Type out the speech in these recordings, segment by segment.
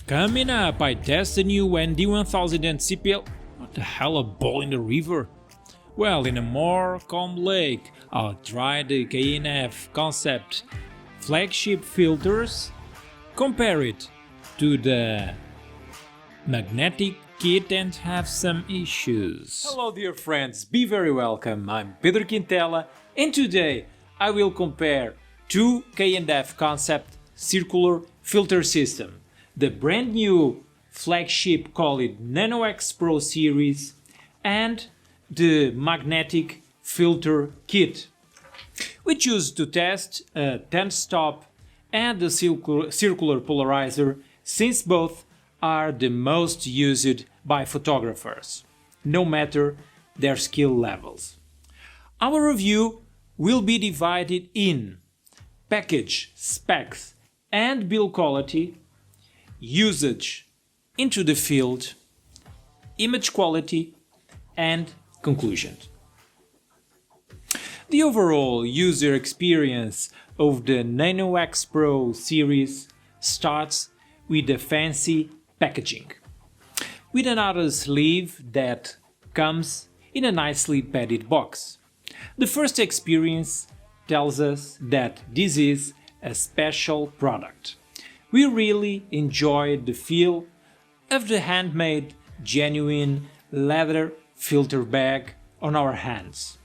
Coming up, I test the new ND1000 and CPL. What the hell, a ball in the river? Well, in a more calm lake, I'll try the K&FConcept flagship filters, compare it to the magnetic kit and have some issues. Hello dear friends, be very welcome, I'm Pedro Quintela and today I will compare two K&FConcept circular filter system, the brand new flagship called Nano X Pro series and the magnetic filter kit. We choose to test a 10-stop and the circular polarizer since both are the most used by photographers, no matter their skill levels. Our review will be divided in package, specs and build quality, usage into the field, image quality and conclusions. The overall user experience of the Nano X Pro series starts with the fancy packaging, with another sleeve that comes in a nicely padded box. The first experience tells us that this is a special product. We really enjoyed the feel of the handmade, genuine leather filter bag on our hands.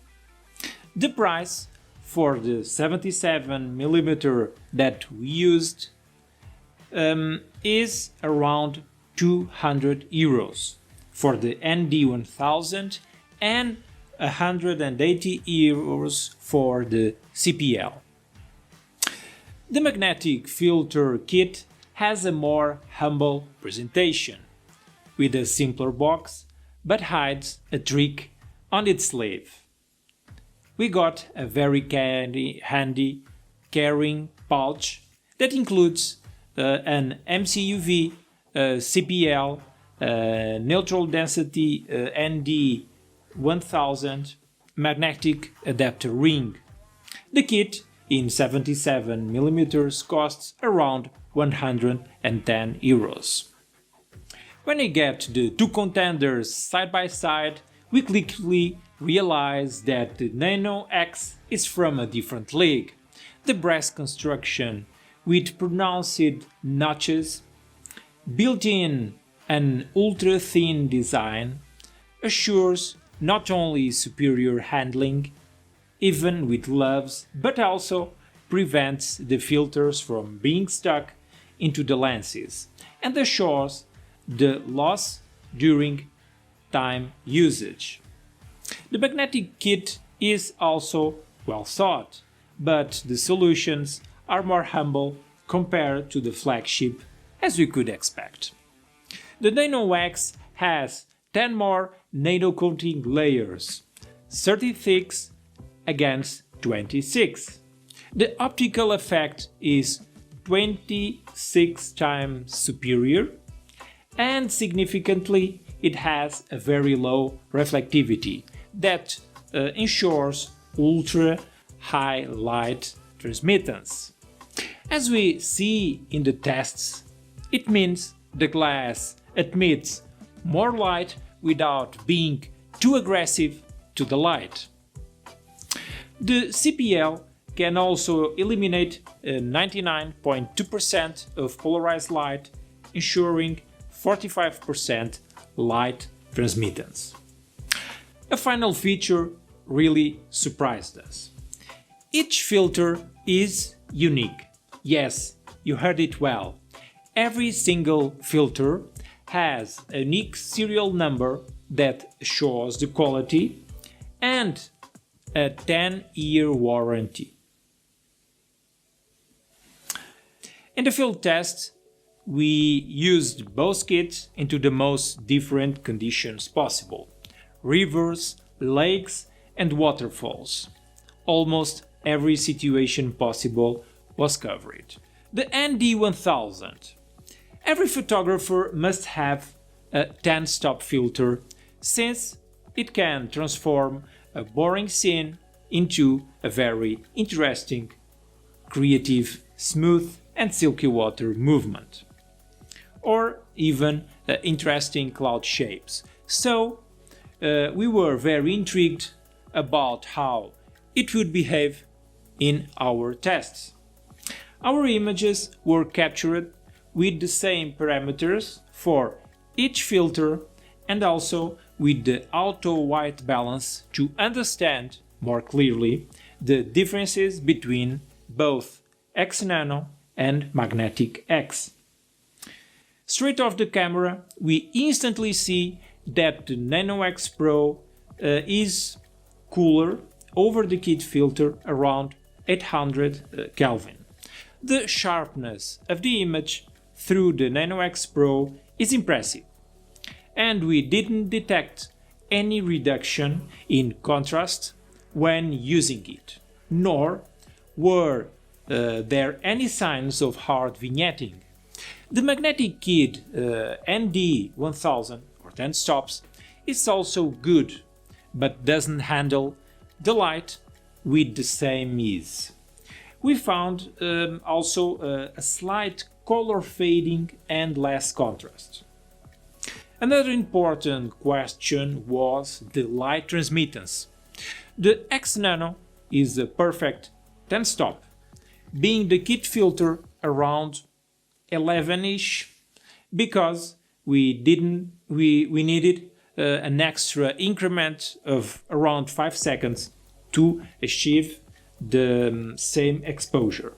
The price for the 77mm that we used is around €200 for the ND1000 and €180 for the CPL. The magnetic filter kit has a more humble presentation, with a simpler box, but hides a trick on its sleeve. We got a very handy carrying pouch that includes an MCUV CPL neutral density ND1000 magnetic adapter ring. The kit in 77mm costs around €110. When I get the two contenders side by side, we quickly realize that the Nano X is from a different league. The brass construction with pronounced notches, built-in an ultra-thin design, assures not only superior handling, even with gloves, but also prevents the filters from being stuck into the lenses and assures the loss during time usage. The magnetic kit is also well thought, but the solutions are more humble compared to the flagship, as we could expect. The Nano X has 10 more nano coating layers, 36 against 26. The optical effect is 26 times superior, and significantly it has a very low reflectivity that ensures ultra high light transmittance. As we see in the tests, it means the glass admits more light without being too aggressive to the light. The CPL can also eliminate 99.2% of polarized light, ensuring 45% light transmittance. A final feature really surprised us. Each filter is unique. Yes, you heard it well. Every single filter has a unique serial number that shows the quality and a 10-year warranty. In the field test, we used both kits into the most different conditions possible: rivers, lakes and waterfalls. Almost every situation possible was covered. The ND1000. Every photographer must have a 10-stop filter, since it can transform a boring scene into a very interesting, creative, smooth and silky water movement. or even interesting cloud shapes. So we were very intrigued about how it would behave in our tests. Our images were captured with the same parameters for each filter and also with the auto white balance to understand more clearly the differences between both X Nano and Magnetic X. Straight off the camera, we instantly see that the Nano X Pro is cooler over the kit filter around 800 Kelvin. The sharpness of the image through the Nano X Pro is impressive, and we didn't detect any reduction in contrast when using it, nor were there any signs of hard vignetting. The magnetic kit ND1000 or 10 stops is also good, but doesn't handle the light with the same ease. We found also a slight color fading and less contrast. Another important question was the light transmittance. The X Nano is a perfect 10 stop, being the kit filter around 11-ish, because we needed an extra increment of around 5 seconds to achieve the same exposure.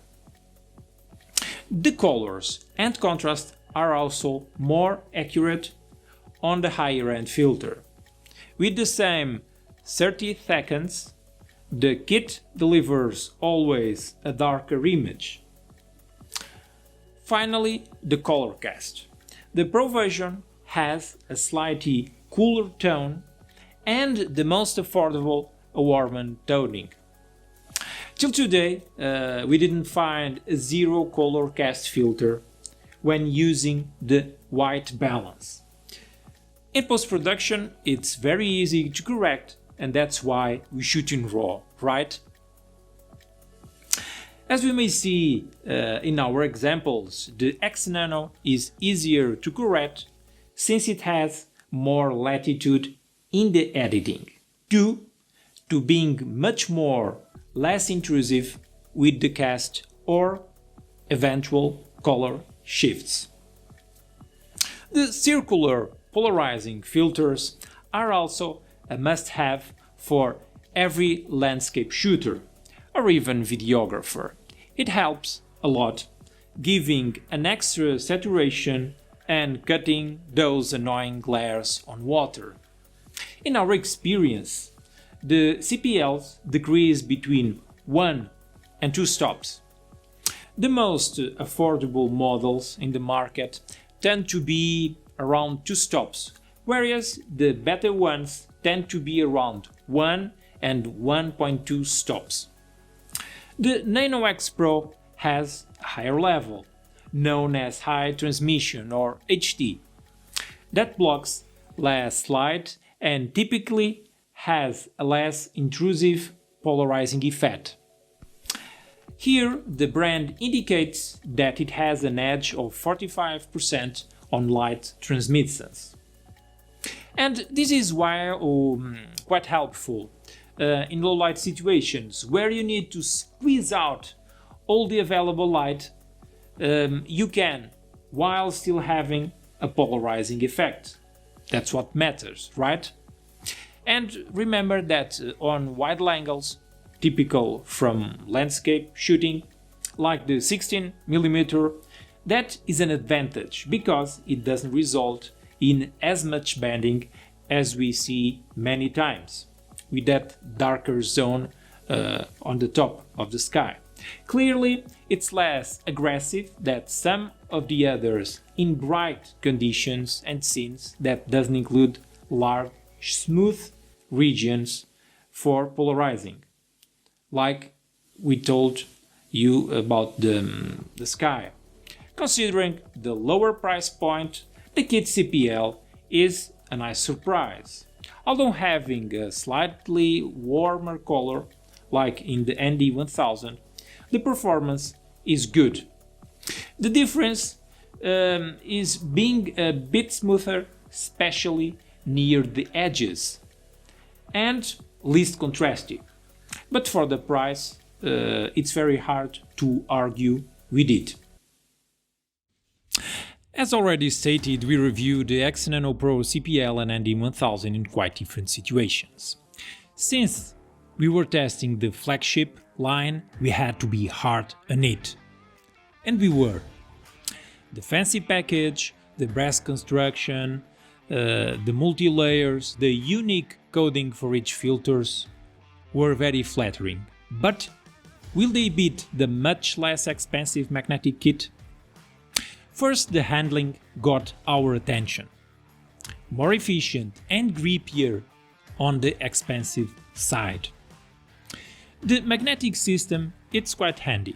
The colors and contrast are also more accurate on the higher end filter. With the same 30 seconds, the kit delivers always a darker image. Finally, the color cast. The Pro version has a slightly cooler tone and the most affordable a warmer toning. Till today, we didn't find a zero color cast filter when using the white balance. In post-production, it's very easy to correct, and that's why we shoot in RAW, right? As we may see in our examples, the X Nano is easier to correct since it has more latitude in the editing, due to being much less intrusive with the cast or eventual color shifts. The circular polarizing filters are also a must-have for every landscape shooter or even videographer. It helps a lot, giving an extra saturation and cutting those annoying glares on water. In our experience, the CPLs decrease between 1 and 2 stops. The most affordable models in the market tend to be around 2 stops, whereas the better ones tend to be around 1 and 1.2 stops. The Nano X Pro has a higher level, known as high transmission or HT, that blocks less light and typically has a less intrusive polarizing effect. Here the brand indicates that it has an edge of 45% on light transmittance. And this is why quite helpful in low light situations where you need to squeeze out all the available light. You can, while still having a polarizing effect. That's what matters, right? And remember that on wide angles, typical from landscape shooting, like the 16mm, that is an advantage because it doesn't result in as much banding as we see many times, with that darker zone on the top of the sky. Clearly, it's less aggressive than some of the others in bright conditions and scenes that doesn't include large, smooth regions for polarizing, like we told you about the sky. Considering the lower price point, the kit CPL is a nice surprise. Although having a slightly warmer color, like in the ND1000, the performance is good. The difference is being a bit smoother, especially near the edges, and least contrasty. But for the price, it's very hard to argue with it. As already stated, we reviewed the X Nano Pro CPL and ND1000 in quite different situations. Since we were testing the flagship line, we had to be hard on it. And we were. The fancy package, the brass construction, the multi-layers, the unique coding for each filters were very flattering. But will they beat the much less expensive magnetic kit? First, the handling got our attention. More efficient and grippier on the expensive side. The magnetic system, it's quite handy.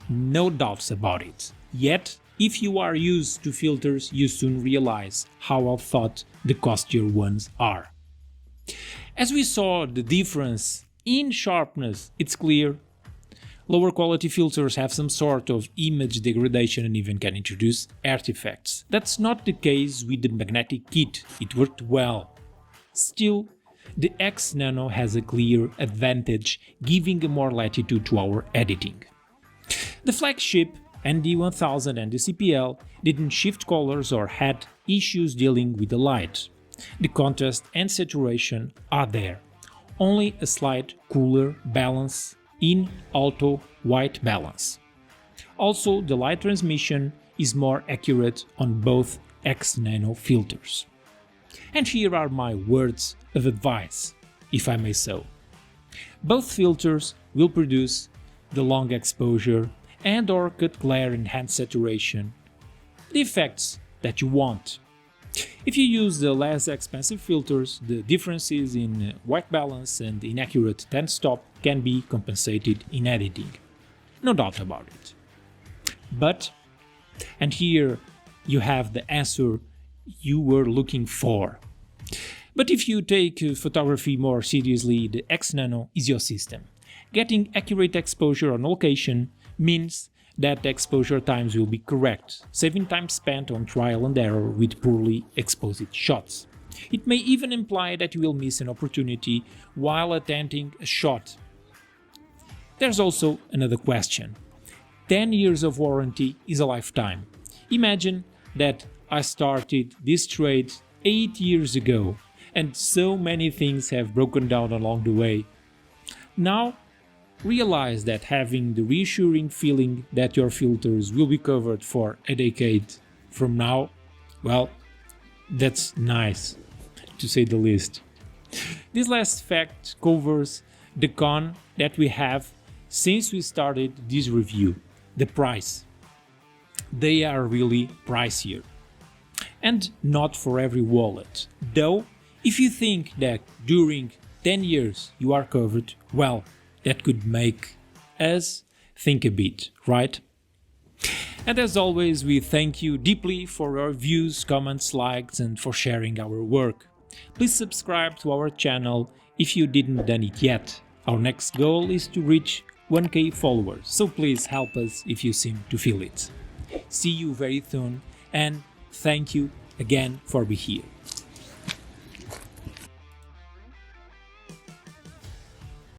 No doubts about it. Yet, if you are used to filters, you soon realize how well thought the costlier ones are. As we saw the difference in sharpness, it's clear. Lower quality filters have some sort of image degradation and even can introduce artifacts. That's not the case with the magnetic kit, it worked well. Still, the X Nano has a clear advantage, giving more latitude to our editing. The flagship, ND1000 and the CPL didn't shift colors or had issues dealing with the light. The contrast and saturation are there. Only a slight cooler balance in auto white balance. Also, the light transmission is more accurate on both X Nano filters. And here are my words of advice, if I may so. Both filters will produce the long exposure and or cut glare enhanced saturation, the effects that you want. If you use the less expensive filters, the differences in white balance and inaccurate 10 stop can be compensated in editing. No doubt about it. But, and here you have the answer you were looking for. But if you take photography more seriously, the X Nano is your system. Getting accurate exposure on location means that the exposure times will be correct, saving time spent on trial and error with poorly exposed shots. It may even imply that you will miss an opportunity while attempting a shot. There's also another question. 10 years of warranty is a lifetime. Imagine that I started this trade 8 years ago and so many things have broken down along the way. Now, realize that having the reassuring feeling that your filters will be covered for a decade from now, well, that's nice, to say the least. This last fact covers the con that we have since we started this review, the price. They are really pricier. And not for every wallet. Though, if you think that during 10 years you are covered, well, that could make us think a bit, right? And as always, we thank you deeply for your views, comments, likes, and for sharing our work. Please subscribe to our channel if you didn't done it yet. Our next goal is to reach 1K followers, so please help us if you seem to feel it. See you very soon, and thank you again for being here.